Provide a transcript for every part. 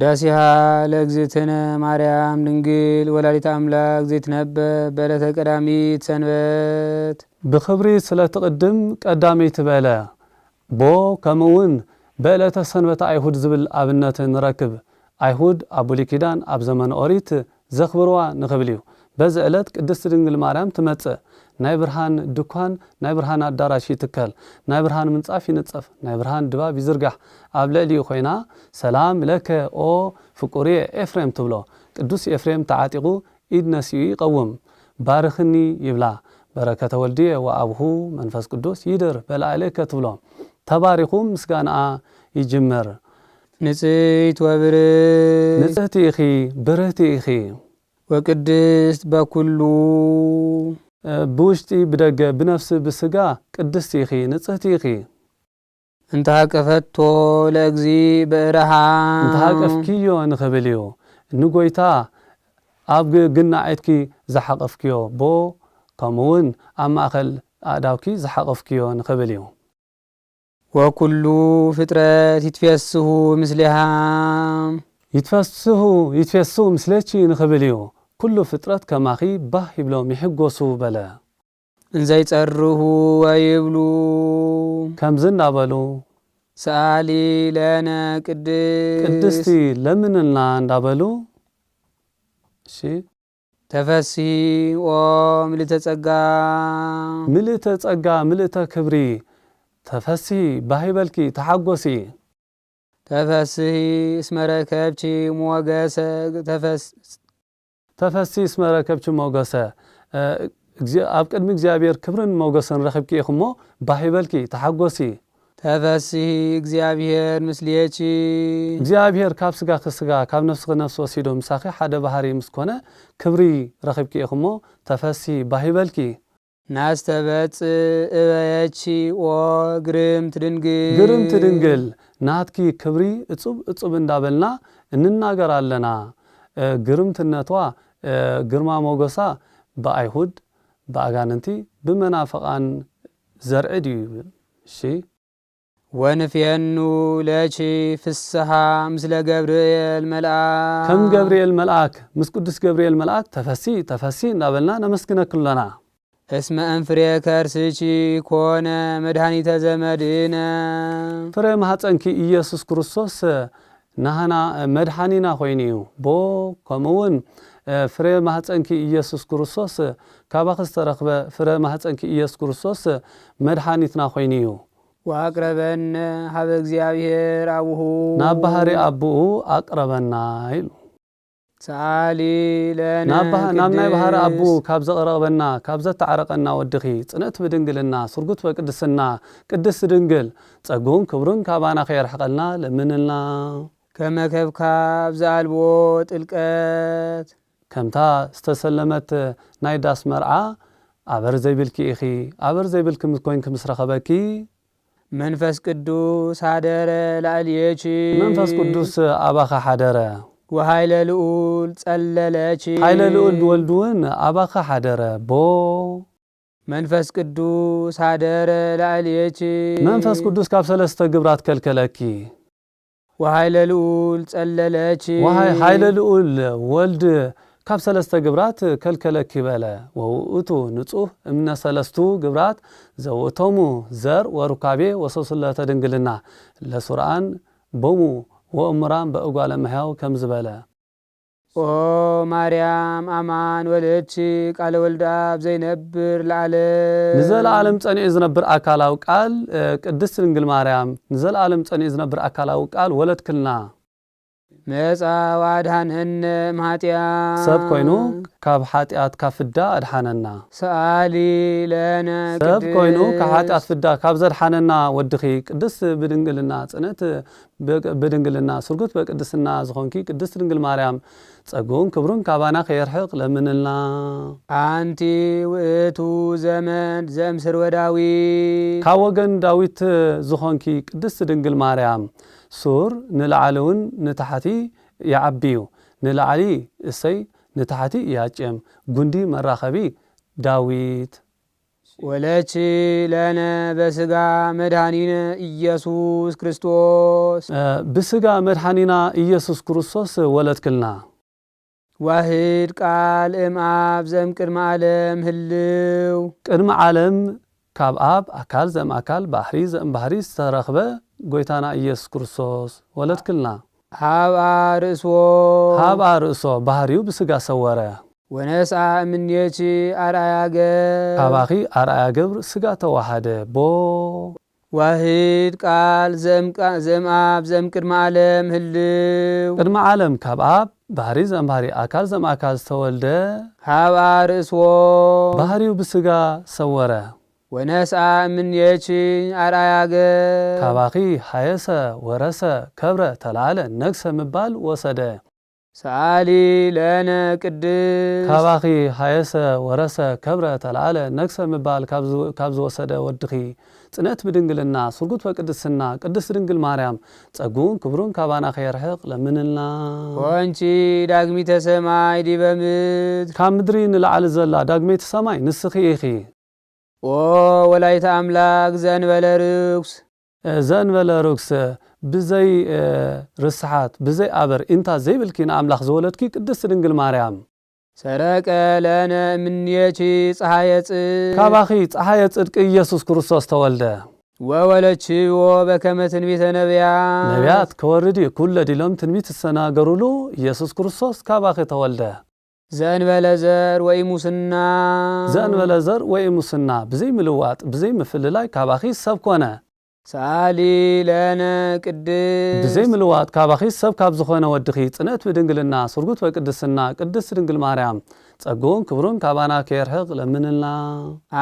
ውዳሴሃ ለእግዝእትነ ማርያም ድንግል ወላዲተ አምላክ ዘይትነበብ በዕለተ ቀዳሚት ሰንበት بخبሪ ስለተቀድም ቀዳሚት በለ ቦ ከምውን በዕለተ ሰንበት አይሁድ ዝብል አብነት ንረክብ አይሁድ አቡሊ ኪዳን አብ ዘመን ኦሪት ዘኽብርዋ ንኽብልዩ በዚ ዕለት ቅድስት ድንግል ማርያም ትመጽእ ናይ ብርሃን ድኳን ናይ ብርሃን አዳራሽ ይትከል ናይ ብርሃን ምንጻፍ ይንጸፍ ናይ ብርሃን ድባብ ይዝርጋሕ ኣብ ልዕሊኡ ኮይና ሰላም ለከ ኦ ፍቁሪ ኤፍሬም ትብሎ ቅዱስ ኤፍሬም ተዓጢቁ ኢድ ነሲኡ ይቀውም ባርኽኒ ይብላ በረከተ ወልድየ ወአብሁ መንፈስ ቅዱስ ይድር በላዕለከ ትብሎ ተባሪኹ ምስጋናኣ ይጅምር ንጽሕት ወብርህት ንጽሕቲ ኢኺ ብርህቲ ኢኺ ወቅድስት በኩሉ ብውሽጢ ብደገ ብነፍሲ ብስጋ ቅድስቲ ኢኺ ንጽሕቲ ኢኺ እንተሃቀፈቶ ለእግዚ ብእረሃ እንተሃቀፍኪዮ ንኽብልዩ ንጎይታ ኣብ ግናዒትኪ ዝሓቐፍኪዮ ቦ ከምውን ኣብ ማእኸል ኣእዳውኪ ዝሓቐፍኪዮ ንኽብልዩ ወኩሉ ፍጥረት ይትፈስሁ ምስሊሃ ይትፈስሁ ምስለቺ ንኽብልዩ ኩሉ ፍጥረት ከማኺ ባህ ይብሎም ይሕጎሱ በለ እንዘይጸርሁ ወይብሉ ከምዝ እንዳበሉ ሰአሊ ለነ ቅድስቲ ለምንልና እንዳበሉ እሺ ተፈሲ ኦ ምልዕተ ጸጋ ምልዕተ ክብሪ ተፈሲ ባሂበልኪ ተሓጎሲ ተፈሲ እስመረከብቺ ሞገሰ ተፈሲ እስመረከብቺ ሞገሰ ኣብ ቅድሚ እግዚአብሔር ክብርን ሞገሰን ረኽብኪ ኢኹሞ ባሂበልኪ ተሓጎሲ ተፈሲ እግዚአብሔር ምስሌቺ እግዚአብሔር ካብ ስጋ ክስጋ ካብ ነፍሲ ክነፍሲ ወሲዶ ምሳኺ ሓደ ባህሪ ምስኮነ ክብሪ ረኽብኪ ኢኹሞ ተፈሲ ባሂበልኪ ናስተበጽ እበየቺ ኦ ግርምት ድንግል ናትኪ ክብሪ እጹብ እንዳበልና እንናገር ኣለና ግርምትነቷ ግርማ ሞገሳ በአይሁድ በአጋንንቲ ብመናፈቃን ዘርዕድ እዩ እሺ ወንፍየኑ ለቺ ፍስሃ ምስለ ገብርኤል መልአክ ከም ገብርኤል መልአክ ምስ ቅዱስ ገብርኤል መልአክ ተፈሲ እንዳበልና ነመስግነክለና እስመ እንፍሬ ከርስቺ ኮነ መድኃኒተ ዘመድነ ፍሬ ማህፀንኪ ኢየሱስ ክርስቶስ ናህና መድኃኒና ኮይኑ እዩ ቦ ከምውን ፍሬ ማህፀንኪ ኢየሱስ ክርስቶስ ካባኺ ዝተረኽበ ፍሬ ማህፀንኪ ኢየሱስ ክርስቶስ መድኃኒትና ኮይኑ እዩ ወአቅረበነ ሀበ እግዚአብሔር አቡሁ ናብ ባህሪ አቡኡ አቅረበና ኢሉ ሰአሊ ለነ ናብ ናይ ባህሪ አቡኡ ካብ ዘቕረበና ካብ ዘተዓረቀና ወድኺ ጽንዕት ብድንግልና ስርጉት በቅድስና ቅድስት ድንግል ጸጉን ክብሩን ካባና ከየርሕቀልና ለምንልና ከመከብካብ ዘአልቦ ጥልቀት ከምታ ዝተሰለመት ናይ ዳስ መርዓ ኣበር ዘይብልኪ ኢኺ ኣበር ዘይብልኪ ምኮይንክ ምስ ረኸበኪ መንፈስ ቅዱስ ሓደረ ላዕልየቺ መንፈስ ቅዱስ ኣባኻ ሓደረ ወሃይለ ልዑል ጸለለቺ ሃይለ ልዑል ወልድውን ኣባኻ ሓደረ ቦ መንፈስ ቅዱስ ሓደረ ላዕልየቺ መንፈስ ቅዱስ ካብ ሰለስተ ግብራት ከልከለኪ ወሃይለ ልዑል ጸለለቺ ሃይለ ልዑል ወልድ ካብ ሰለስተ ግብራት ከልከለኪ በለ ወውእቱ ንጹህ እምነ ሰለስቱ ግብራት ዘውእቶሙ ዘር ወሩካቤ ወሰውስለተ ድንግልና ለሱርአን ቦሙ ወእሙራን በእጓለ መሕያው ከም ዝበለ ኦ ማርያም አማን ወለቺ ቃለ ወልድ አብ ዘይነብር ለዓለም ንዘለዓለም ጸኒዑ ዝነብር አካላዊ ቃል ቅድስት ድንግል ማርያም ንዘለዓለም ጸኒዑ ዝነብር አካላዊ ቃል ወለድክልና መጻ ወአድኃነነ እምኃጢአት ሰብ ኮይኑ ካብ ኃጢአት ካብ ፍዳ አድሓነና ሰአሊ ለነ ሰብ ኮይኑ ካብ ኃጢአት ፍዳ ካብ ዘድሓነና ወድኺ ቅድስት ብድንግልና ጽንዕት ብድንግልና ስርጉት በቅድስና ዝኾንኪ ቅድስት ድንግል ማርያም ጸጉን ክብሩን ካባና ከየርሕቕ ለምንልና አንቲ ውእቱ ዘመድ ዘእምስር ወዳዊት ካብ ወገን ዳዊት ዝኾንኪ ቅድስት ድንግል ማርያም ሱር ንላዕለውን ንታሕቲ ይዓቢዩ ንላዕሊ እሰይ ንታሕቲ ያጭም ጉንዲ መራኸቢ ዳዊት ወለች ለነ በስጋ መድኃኒነ ኢየሱስ ክርስቶስ بسጋ መድኃኒና ኢየሱስ ክርስቶስ ወለትክልና ዋህድ ቃል እምአብ ዘም ቅድመ ዓለም ህልው ቅድመ ዓለም ካብ አብ አካል ዘም አካል ባህሪ ዘም ባህሪ ዝተረኽበ ጎይታና ኢየሱስ ክርስቶስ ወለትክልና ሃብአ ርእሶ ባህሪው ብስጋ ሰወረ ወነስአ እምኔች አርአያ ገብር ካባኺ አርአያ ገብር ስጋ ተዋሃደ ቦ ዋህድ ቃል ዘምአብ ዘም ቅድመ ዓለም ህልው ቅድመ ዓለም ካብ አብ ባህሪ ዘም ባህሪ አካል ዘም አካል ዝተወልደ ሃብአ ርእሶ ባህሪው ብስጋ ሰወረ ወነስአ እምኔች አርአያ ገብር ካባኺ ሃየሰ ወረሰ ከብረ ተላለ ነግሰ ምባል ወሰደ ሰአሊ ለነ ቅድስ ካባኺ ሃየሰ ወረሰ ከብረ ተላለ ነግሰ ምባል ካብዝ ወሰደ ወድኺ ጽነት ብድንግልና ስርጉት በቅድስና ቅድስት ድንግል ማርያም ጸጉን ክብሩን ካባና ኸይርሕቕ ለምንልና ወንቺ ዳግሚተ ሰማይ ዲበ ምድር ካብ ምድሪ ንላዕሊ ዘላ ዳግሚተ ሰማይ ንስኺ ኢኺ ኦ ወላይተ አምላክ ዘንበለ ርኩስ ብዘይ ርስሓት ብዘይ አበር እንታ ዘይብልኪ ንአምላኽ ዘወለድኪ ቅድስት ድንግል ማርያም ሰረቀ ለነ እምኔች ፀሐየ ጽድቅ ካባኺ ፀሐየ ጽድቂ ኢየሱስ ክርስቶስ ተወልደ ወወለችዎ በከመ ትንቢተ ነቢያት ከወርዲ ኩለ ዲሎም ትንቢት ዝተናገሩሉ ኢየሱስ ክርስቶስ ካባኺ ተወልደ ዘእንበለ ዘር ወይ ሙስና ብዘይ ምልዋጥ ብዘይ ምፍልላይ ካባኺ ሰብ ኮነ ሰአሊ ለነ ቅድስ ብዘይ ምልዋጥ ካባኺ ሰብ ካብ ዝኾነ ወድኺ ጽነት ብድንግልና ስርጉት በቅድስና ቅድስት ድንግል ማርያም ጸጉን ክብሩን ካባና ከይርሕቕ ለምንልና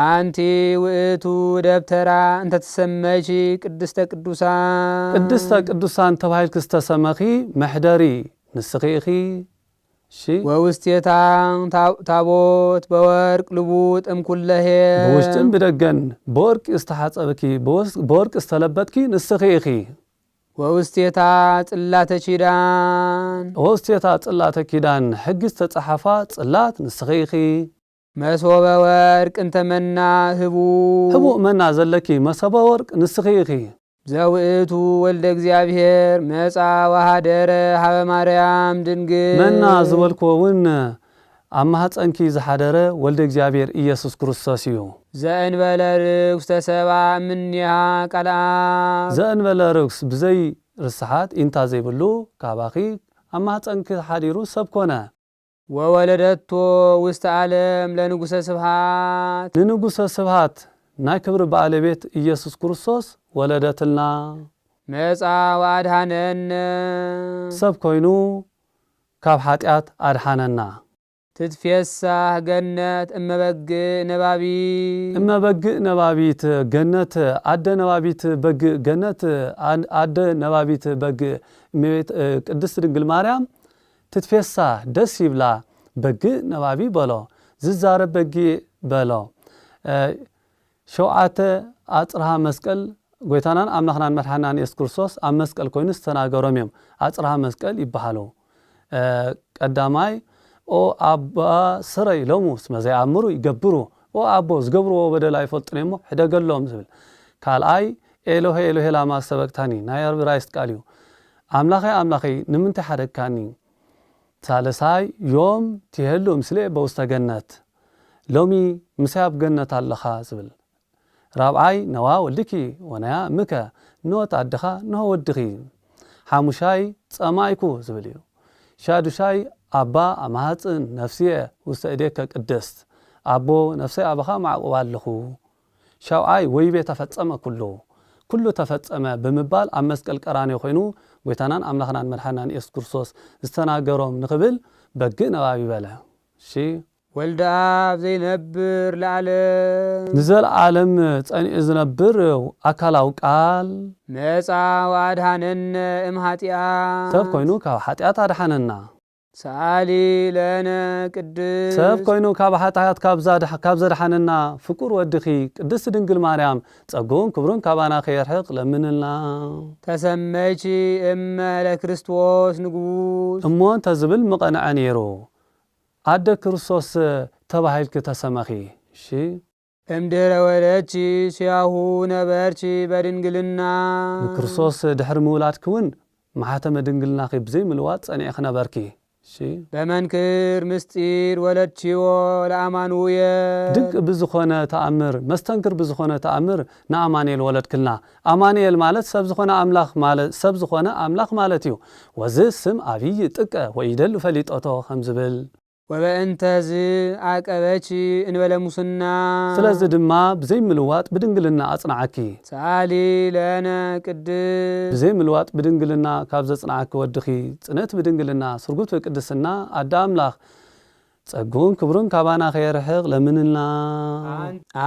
አንቲ ውእቱ ደብተራ እንተ ተሰመይቺ ቅድስተ ቅዱሳን ተባሂልክ ዝተሰመኺ መሕደሪ ንስኺ ኢኺ ወውስቴታ ታቦት በወርቅ ልቡጥ እምኩለሄ በውስጥን ብደገን በወርቅ ዝተሓጸብኪ በወርቅ ዝተለበጥኪ ንስኺ ኢኺ ወውስቴታ ጽላተ ኪዳን ሕጊ ዝተጸሓፋ ጽላት ንስኺ ኢኺ መሶበ ወርቅ እንተመና ህቡእ መና ዘለኪ መሶበ ወርቅ ንስኺ ኢኺ ዘውእቱ ወልደ እግዚአብሔር መጻ ወሃደረ ሀበ ማርያም ድንግል መና ዝበልኮውን ኣብ ማህፀንኪ ዝሓደረ ወልደ እግዚአብሔር ኢየሱስ ክርስቶስ እዩ ዘእንበለ ርኩስ ተሰብአ እምኔሃ ቃል አብ ዘእንበለ ርኩስ ብዘይ ርስሓት ኢንታ ዘይብሉ ካባኺ ኣብ ማህፀንኪ ሓዲሩ ሰብ ኮነ ወወለደቶ ውስተ ዓለም ለንጉሰ ስብሃት ናይ ክብሪ ባለቤት ኢየሱስ ክርስቶስ ወለደትልና መጻ ወአድሃነነ ሰብ ኮይኑ ካብ ኃጢአት አድሃነና ትትፌሳህ ገነት እመበግእ ነባቢት ገነት አደ ነባቢት በግእ ገነት አደ ነባቢት በግእ ቅድስት ድንግል ማርያም ትትፌሳህ ደስ ይብላ በግእ ነባቢ በሎ ዝዛረብ በግእ በሎ ሸውዓተ አጽርሃ መስቀል ጎይታናን አምላኽናን መድኃኒናን ኢየሱስ ክርስቶስ ኣብ መስቀል ኮይኑ ዝተናገሮም እዮም አጽርሃ መስቀል ይበሃሉ ቀዳማይ ኦ አባ ስረይ ሎሙ ስመ ዘይኣምሩ ይገብሩ ኦ አቦ ዝገብርዎ በደል ኣይፈልጡን እሞ ሕደገሎም ዝብል ካልኣይ ኤሎሄ ኤሎሄ ላማ ሰበቅታኒ ናይ ዕብራይስጥ ቃል እዩ አምላኸይ ንምንታይ ሓደግካኒ ሳልሳይ ዮም ትሄሉ ምስሌ በውስተ ገነት ሎሚ ምሳይ ኣብ ገነት ኣለኻ ዝብል ራብዓይ ነዋ ወልድኪ ወናያ ምከ ኖት አድኻ ነሆ ወድኺ ሓሙሻይ ጸማይኩ ዝብል እዩ ሻዱሻይ አባ አማሃፅን ነፍሲየ ውስተ እዴከ ቅድስት አቦ ነፍሰይ አባኻ ማዕቁባ ኣለኹ ሻውዓይ ወይቤ ተፈጸመ ኩሉ ተፈጸመ ብምባል ኣብ መስቀል ቀራንዮ ኮይኑ ጎይታናን አምላኽናን መድኃኒናን ኢየሱስ ክርስቶስ ዝተናገሮም ንኽብል በግእ ነባቢ በለ ወልደ አብ ዘይነብር ለዓለም ንዘለዓለም ጸኒዑ ዝነብር አካላዊ ቃል መጻ ወአድሃነነ እምኃጢአት ሰብ ኮይኑ ካብ ኃጢአት አድሓነና ሰአሊ ለነ ቅድስ ሰብ ኮይኑ ካብ ኃጢአት ካብ ዘድሓነና ፍቁር ወድኺ ቅድስት ድንግል ማርያም ጸጉን ክብሩን ካባና ከይርሕቕ ለምንልና ተሰመይቺ እመ ለክርስቶስ ንጉስ እሞ እንተዝብል ምቐንዐ ነይሩ አደ ክርስቶስ ተባሂልክ ተሰመኺ እምድኅረ ወለድኪ ሲያሁ ነበርኪ በድንግልና ንክርስቶስ ድሕሪ ምውላድኪ እውን ማሕተመ ድንግልናኺ ብዘይ ምልዋጥ ጸኒዕኺ ነበርኪ። በመንክር ምስጢር ወለድኪዎ ለአማኑኤል ድንቅ ብዝኾነ ተኣምር መስተንክር ብዝኾነ ተኣምር ንኣማኑኤል ወለድክልና። ኣማኑኤል ማለት ሰብ ዝኾነ ኣምላኽ ማለት እዩ። ወዝ ስም ዓብይ ጥቀ ወይደሉ ፈሊጦቶ ከም ዝብል ወበእንተዝ አቀበቺ እንበለ ሙስና ስለዚ ድማ ብዘይ ምልዋጥ ብድንግልና አጽናዓኪ ሰአሊ ለነ ቅድስ ብዘይ ምልዋጥ ብድንግልና ካብ ዘጽናዓኪ ወድኺ ጽነት ብድንግልና ስርጉት በቅድስና አዳምላኽ ጸጉን ክብሩን ካባና ኸይርሕቕ ለምንልና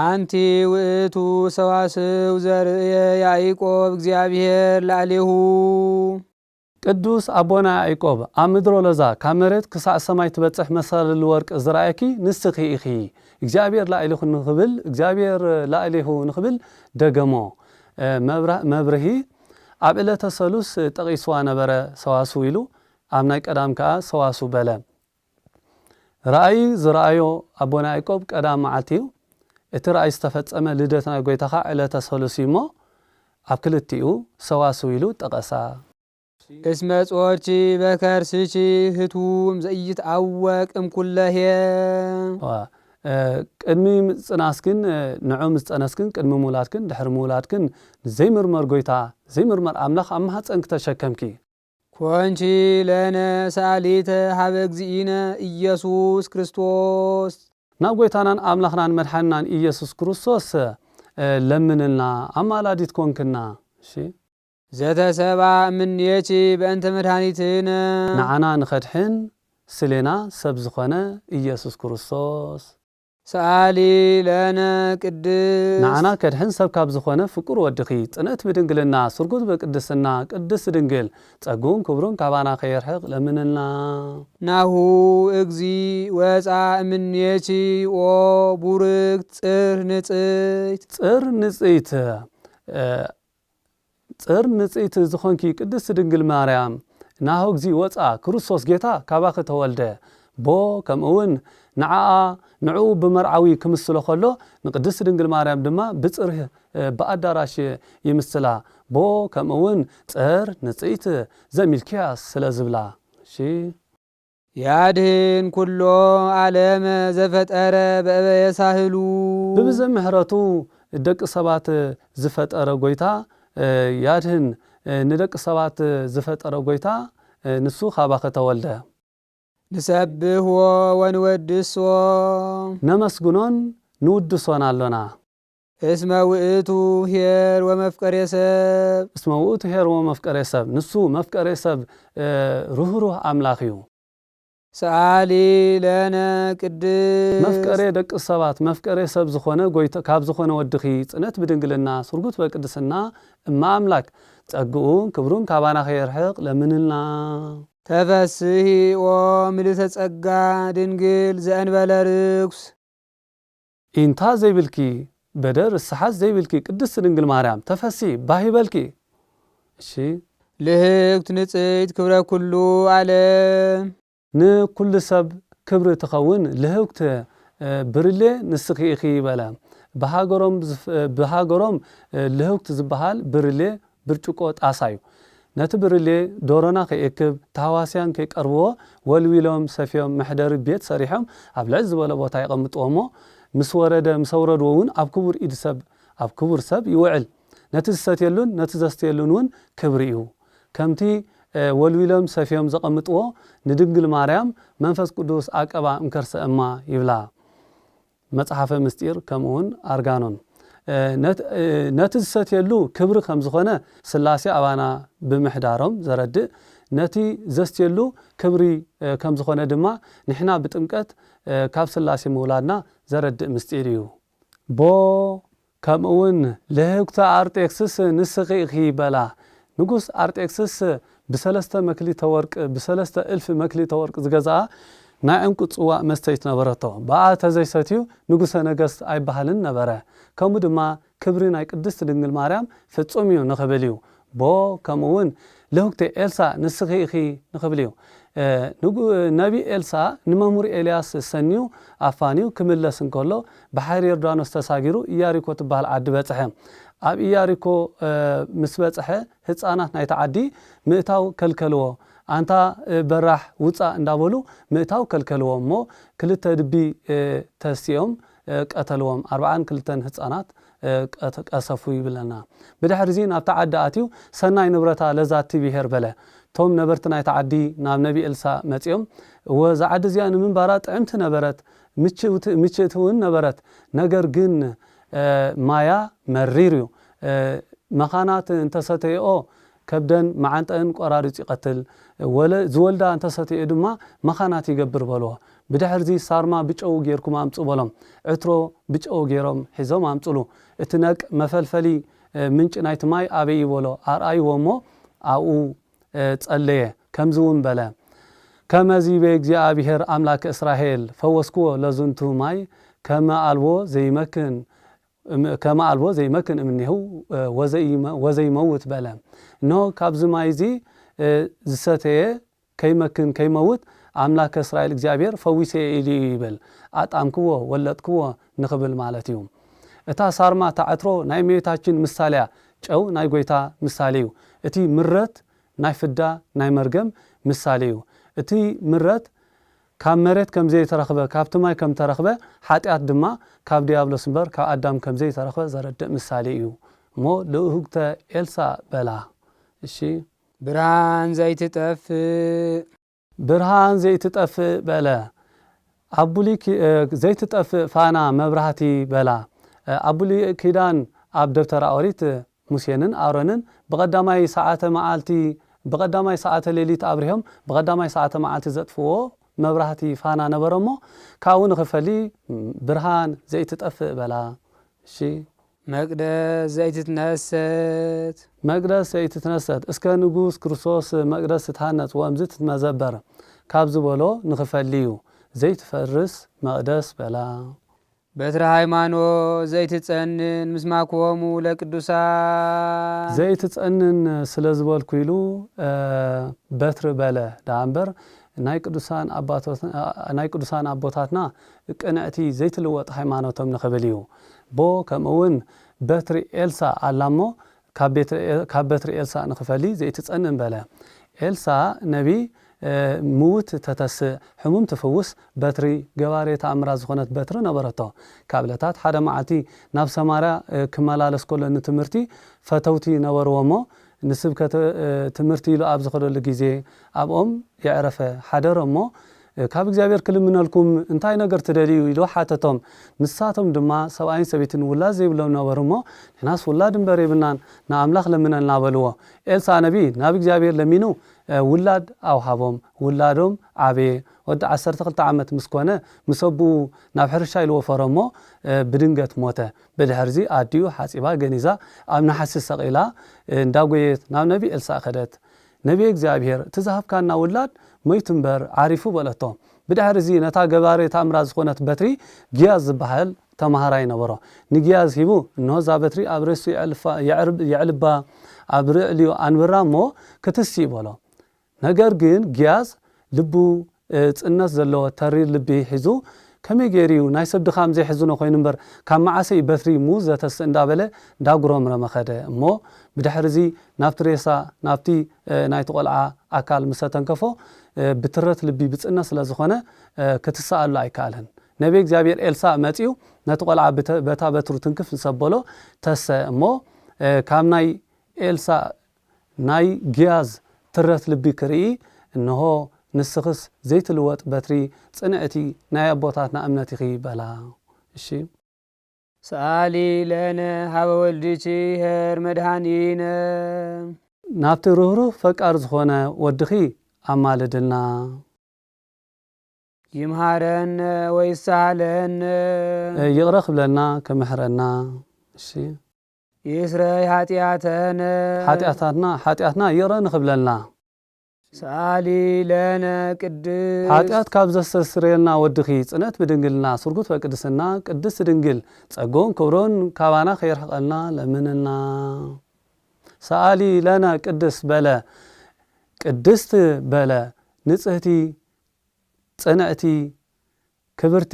አንቲ ውእቱ ሰዋስው ዘርእየ ያዕቆብ እግዚአብሔር ላዕሌሁ ቅዱስ አቦና ያዕቆብ ኣብ ምድሮ ሎዛ ካብ መሬት ክሳዕ ሰማይ ትበጽሕ መሰል ወርቅ ዝረአኪ ንስኺ ኢኺ እግዚአብሔር ላዕሌሁ ንኽብል እግዚአብሔር ላዕሌሁ ንኽብል ደገሞ መብርሂ ኣብ ዕለተ ሰሉስ ጠቒስዋ ነበረ ሰዋሱ ኢሉ ኣብ ናይ ቀዳም ከዓ ሰዋሱ በለ ራእይ ዝረአዮ አቦና ያዕቆብ ቀዳም መዓልቲ እዩ እቲ ራእይ ዝተፈጸመ ልደት ናይ ጎይታኻ ዕለተ ሰሉስ እሞ ኣብ ክልቲኡ ሰዋሱ ኢሉ ጠቐሳ እስመ ጾርቺ በከርስቺ ህቱም ዘይትዓወቅ እምኩለሄ ቅድሚ ምጽናስክን ንዑ ምጽነስክን ቅድሚ ሙላድክን ድሕሪ ሙላድክን ዘይምርመር ጎይታ ዘይምርመር አምላኽ ኣብ ማሕፀንክ ተሸከምኪ ኮንቺ ለነ ሰአሊተ ሀበ እግዚእነ ኢየሱስ ክርስቶስ ናብ ጎይታናን አምላኽናን መድሓንናን ኢየሱስ ክርስቶስ ለምንልና አማላዲት ኮንክና እሺ ዘተሰባ ምንየቺ በእንተ መድኃኒትነ ንዓና ንኸድሕን ስሌና ሰብ ዝኾነ ኢየሱስ ክርስቶስ ሰአሊ ለነ ቅድስ ንዓና ከድሕን ሰብ ካብ ዝኾነ ፍቁር ወድኺ ጽነት ብድንግልና ስርጉት በቅድስና ቅድስ ድንግል ጸጉን ክብሩን ካባና ኸይርሕቕ ለምንልና ናሁ እግዚ ወፃ ምንየቺ ኦ ቡርክት ጽር ንጽይት ጽር ንጽይት ዝኾንኪ ቅድስት ድንግል ማርያም ናሁ እግዚ ወፃ ክርስቶስ ጌታ ካባኺ ተወልደ ቦ ከምኡውን ንዕኡ ብመርዓዊ ክምስሎ ከሎ ንቅድስት ድንግል ማርያም ድማ ብጽርህ ብኣዳራሽ ይምስላ ቦ ከምኡውን ጽር ንጽይት ዘሚልክያስ ስለ ዝብላ እሺ ያድህን ኩሎ ዓለመ ዘፈጠረ በእበየ ሳህሉ ብብዘ ምሕረቱ ደቂ ሰባት ዝፈጠረ ጎይታ ያድህን ንደቂ ሰባት ዝፈጠረ ጎይታ ንሱ ካባኺ ተወልደ ንሰብህዎ ወንወድስዎ ነመስግኖን ንውድሶን ኣሎና እስመ ውእቱ ኄር ወመፍቀሬ ሰብ እስመ ውእቱ ኄር ወመፍቀሬ ሰብ ንሱ መፍቀሬ ሰብ ርህሩህ ኣምላኽ እዩ ሰአሊ ለነ ቅድስ መፍቀሬ ደቂ ሰባት መፍቀሬ ሰብ ዝኾነ ጎይታ ካብ ዝኾነ ወድኺ ጽነት ብድንግልና ስርጉት በቅድስና እማ ኣምላክ ጸግኡን ክብሩን ካባና ኸይርሕቕ ለምንልና ተፈስሒ ኦ ምልዕተ ጸጋ ድንግል ዘእንበለ ርኩስ ኢንታ ዘይብልኪ በደር ስሓት ዘይብልኪ ቅድስት ድንግል ማርያም ተፈሲ ባሂበልኪ እሺ ልህቅት ንጽይት ክብረ ኩሉ ዓለም ንኩሉ ሰብ ክብሪ ትኸውን ልህቅት ብርሌ ንስኺ ኢኺ ይበለ ብሃገሮም ልህቅት ዝበሃል ብርሌ ብርጭቆ ጣሳ እዩ ነቲ ብርሌ ዶሮና ከይእክብ ተሃዋስያን ከይቀርብዎ ወልዊሎም ሰፊዮም መሕደሪ ቤት ሰሪሖም ኣብ ልዕል ዝበለ ቦታ ይቐምጥዎ እሞ ምስ ወረድዎ እውን ኣብ ክቡር ኢድ ሰብ ኣብ ክቡር ሰብ ይውዕል ነቲ ዝሰትየሉን ነቲ ዘስተየሉን እውን ክብሪ እዩ ከምቲ ወልዊሎም ሰፊዮም ዘቐምጥዎ ንድንግል ማርያም መንፈስ ቅዱስ ኣቀባ እምከርሰ እማ ይብላ መጽሓፈ ምስጢር ከምኡውን ኣርጋኖን ነቲ ዝሰትየሉ ክብሪ ከም ዝኾነ ስላሴ ኣባና ብምሕዳሮም ዘረድእ ነቲ ዘስትየሉ ክብሪ ከም ዝኾነ ድማ ንሕና ብጥምቀት ካብ ስላሴ ምውላድና ዘረድእ ምስጢር እዩ ቦ ከምኡውን ልህቅተ ኣርጤክስስ ንስኺ ኢኺ በላ ንጉስ ኣርጤክስስ ብሰለስተ መክሊተ ወርቂ ብሰለስተ እልፍ መክሊተ ወርቂ ዝገዛኣ ናይ ዕንቁ ጽዋዕ መስተይት ነበረቶ በኣ ተዘይሰትዩ ንጉሰ ነገስት ኣይበሃልን ነበረ ከምኡ ድማ ክብሪ ናይ ቅድስት ድንግል ማርያም ፍጹም እዩ ንኽብል እዩ ቦ ከምኡውን ልህቅተ ኤልሳ ንስኺ ኢኺ ንኽብል እዩ ነቢ ኤልሳ ንመምር ኤልያስ ሰኒዩ አፋኒዩ ክምለስ እንከሎ ባሕሪ ዮርዳኖስ ተሳጊሩ ኢያሪኮ ትበሃል ዓዲ በጽሐ ኣብ ኢያሪኮ ምስ በጽሐ ህፃናት ናይቲ ዓዲ ምእታው ከልከልዎ አንታ በራህ ውፃ እንዳበሉ ምእታው ከልከልዎ እሞ ክልተ ድቢ ተስዮም ቀተልዎም 42 ህፃናት ቀሰፉ ይብለና ብድሕሪ እዚ ናብቲ ዓዲ ኣትዩ ሰናይ ንብረታ ለዛቲ ብሄር በለ ቶም ነበርቲ ናይቲ ዓዲ ናብ ነቢ ኤልሳ መጺኦም ወዛ ዓዲ እዚኣ ንምንባራ ጥዕምቲ ነበረት ምችእቲ እውን ነበረት ነገር ግን ማያ መሪር እዩ መኻናት እንተሰተይኦ ከብደን መዓንጠን ቆራሪጽ ይቀትል ዝወልዳ እንተሰተይኦ ድማ መኻናት ይገብር በልዎ ብድሕሪ እዚ ሳርማ ብጨው ጌርኩም አምጹ በሎም ዕትሮ ብጨው ጌሮም ሒዞም አምጹሉ እቲ ነቅ መፈልፈሊ ምንጭ ናይቲ ማይ አበይ ይበሎ አርአይዎ እሞ ኣብኡ ጸለየ ከምዝውን በለ ከመዚ በእግዚአብሔር አምላክ እስራኤል ፈወስክዎ ለዝንቱ ማይ ከመ አልቦ ዘይመክን እምኔሁ ወዘይመውት በለ ኖ ካብዚ ማይ እዚ ዝሰተየ ከይመክን ከይመውት አምላክ እስራኤል እግዚአብሔር ፈዊሰ ኢሊ ይብል አጣምክዎ ወለጥክዎ ንኽብል ማለት እዩ እታ ሳርማ ተዓትሮ ናይ እመቤታችን ምሳሌያ ጨው ናይ ጎይታ ምሳሌ እዩ እቲ ምረት ናይ ፍዳ ናይ መርገም ምሳሌ እዩ እቲ ምረት ካብ መሬት ከም ዘይተረኽበ ካብቲ ማይ ከም ተረኽበ ኃጢአት ድማ ካብ ዲያብሎስ እምበር ካብ አዳም ከም ዘይተረኽበ ዘረድእ ምሳሌ እዩ እሞ ልኡህግተ ኤልሳ በላ እሺ ብርሃን ዘይትጠፍእ በለ አቡሊክ ዘይትጠፍእ ፋና መብራህቲ በላ አቡሊ ኪዳን ኣብ ደብተራ ኦሪት ሙሴንን አሮንን በቀዳማይ ሰዓተ ሌሊት አብርሆም በቀዳማይ ሰዓተ መዓልቲ ዘጥፍዎ መብራህቲ ፋና ነበረሞ ካብኡ ንኽፈሊ ብርሃን ዘይትጠፍእ በላ እሺ መቅደስ ዘይትትነሰት እስከ ንጉስ ክርስቶስ መቅደስ ትሃነጽ ወምዝ ትመዘበር ካብ ዝበሎ ንኽፈልዩ ዘይትፈርስ መቅደስ በላ በትረ ሃይማኖት ዘይትጸንን ምስማክዎሙ ለቅዱሳን ዘይትጸንን ስለ ዝበልኩ ኢሉ በትሪ በለ ዳንበር ናይ ቅዱሳን አቦታትና ቅንዕቲ ዘይትልወጥ ሃይማኖቶም ንኽብል እዩ ቦ ከምኡውን በትሪ ኤልሳ አላሞ ካብ በትሪ ኤልሳ ንኽፈሊ ዘይትጸንን በለ ኤልሳ ነቢ موت تتسع حموم تفوس بتري جواري تأمر زخنت بتر نبرته كابلتات حدا معتي ناب سمارة كمال سكول نتمرتي فتوتي نور وما نسب تمرتي لو أبز خلوا لجيزي أب يعرفه حدا رمو كاب إخبار كل من لكم انتي نقدر تدري ويلو حتى نساتهم دما سواء سبيتين ولا زي ولا نورمو الناس ولا دمبري بنان نعملخ لمن النابلوه إلسا نبي إخبار لمينو ولاد أو هابهم ولادهم عبي ود 10 عامات مسكونة مسبو نبحر الشاي لو فرمو بدنجت موته بدهرزي أديو حاسبا جنيزة أمنا حسس سقيلا نداويت نام نبي إلسا أخذت نبي إخبار تذهب كان ولاد ميتنبر عارفو بلاتو بدهرزي نتا جباري تامراز خونت بتري جياز بحال تمهراي نورا نجياز هيبو إنه زابتري أبرسي يعلبا أبرعليو أنورا مو كتسي بلا نجار جين جياز لبو الناس زلوا ترير لبي حزو كم يجريو نايسب دخام زي حزونا خوي نمبر كم معسي بثري موز تستندابله داغروم رمخده مو بدحرزي نافتريسا نافتي نايتقلعه أكال مستنكفو بترت لبي الناس لازخونه كتسأل لا يكالهن نبي إخبار إلسا ماتيو نايتقلعه بتا بترو تنكف نسبله تس مو كم ناي إلسا ناي جياز ترت لبي كري إنه نسخس زيت الوقت بتري صنعتي ناي أبوتاتنا أمنتي خي بلا إشي سالي لنا هوا ولدتي هر مدهانينا نابت روحرو فك أرز خونا ودخي أمالدنا يمهرن ويسالن يغرق لنا كمحرنا إشي يسري حاتياتنا يرى نخبلنا سالي لنا قدس حاتيات كابز سسريلنا ودخي صنت بدنجلنا سرغوت فقدسنا قدس دنجل صغون كبرون كابانا خير حقلنا لمننا سالي لنا قدس بلا قدست بلا ንጽህቲ ጽንዕቲ ክብርቲ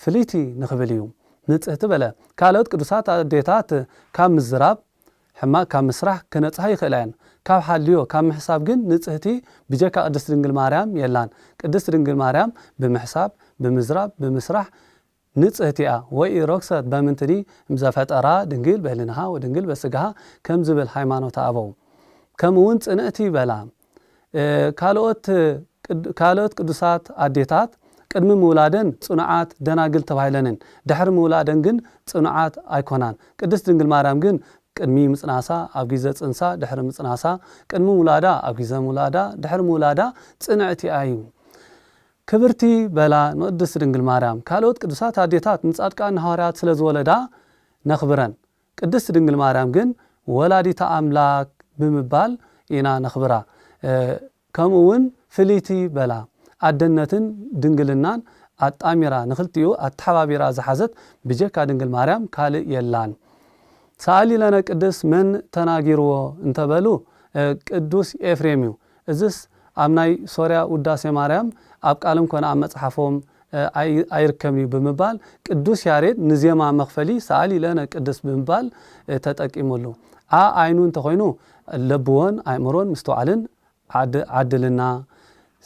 ፍሊቲ ንኽብል እዩ ንጽህቲ በለ ካልኦት ቅዱሳት ኣዴታት ካብ ምዝራብ ሕማቅ ካብ ምስራሕ ክነጽሓ ይኽእላን ካብ ሓልዮ ካብ ምሕሳብ ግን ንጽህቲ ብጀካ ቅድስት ድንግል ማርያም የላን ቅድስት ድንግል ማርያም ብምሕሳብ ብምዝራብ ብምስራሕ ንጽህቲ እያ ወይ ሮክሰት በምንትኒ ምዘፈጠራ ድንግል በህልንሃ ወድንግል በስጋሃ ከም ዝብል ሃይማኖት ኣበው ከምውን ጽንዕቲ በላ ካልኦት ቅዱሳት ኣዴታት ቅድሚ ምውላደን ጽኑዓት ደናግል ተባሂለንን ድሕሪ ምውላደን ግን ጽኑዓት ኣይኮናን ቅድስት ድንግል ማርያም ግን ቅድሚ ምጽናሳ ኣብ ግዜ ጽንሳ ድሕሪ ምጽናሳ ቅድሚ ምውላዳ ኣብ ግዜ ምውላዳ ድሕሪ ምውላዳ ጽንዕቲ እዩ ክብርቲ በላ ንቅድስት ድንግል ማርያም ካልኦት ቅዱሳት ኣዴታት ንጻድቃን ሐዋርያት ስለ ዝወለዳ ነኽብረን ቅድስት ድንግል ማርያም ግን ወላዲታ ኣምላክ ብምባል ኢና ነኽብራ ከምኡውን ፍሊቲ በላ ኣደነትን ድንግልናን ኣጣሚራ ንኽልቲኡ ኣተሓባቢራ ዝሓዘት ብጀካ ድንግል ማርያም ካልእ የላን ሰኣሊ ለነ ቅዱስ መን ተናጊርዎ እንተበሉ ቅዱስ ኤፍሬም እዩ እዝስ ኣብ ናይ ሶርያ ውዳሴ ማርያም ኣብ ቃልም ኮነ ኣብ መጽሓፎም ኣይርከብኒ ብምባል ቅዱስ ያሬድ ንዜማ መኽፈሊ ሰኣሊ ለነ ቅዱስ ብምባል ተጠቂሙሉ ኣይኑ እንተኾይኑ ለብዎን ኣእምሮን ምስተዋዕልን ዓድልና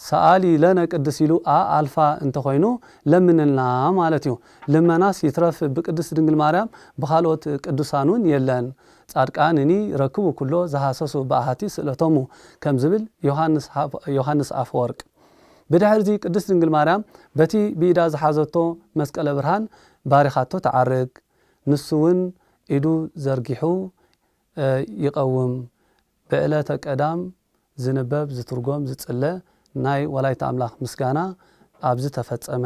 ሰኣሊ ለነ ቅዱስ ኢሉ ኣልፋ እንተኾይኑ ለምንልና ማለት እዩ ልመናስ ይትረፍ ብቅድስት ድንግል ማርያም ብኻልኦት ቅዱሳኑን የለን ጻድቃንኒ ረክቡ ኩሎ ዝሃሰሱ ብኣሃቲ ስእለቶሙ ከም ዝብል ዮሐንስ አፈወርቅ ብድሕሪዚ ቅድስት ድንግል ማርያም በቲ ብኢዳ ዝሓዘቶ መስቀለ ብርሃን ባሪኻቶ ተዓርግ ንሱውን ኢዱ ዘርጊሑ ይቀውም ብዕለተ ቀዳም ዝንበብ ዝትርጎም ዝጽለ ናይ ወላይታ ኣምላኽ ምስጋና ኣብዚ ተፈጸመ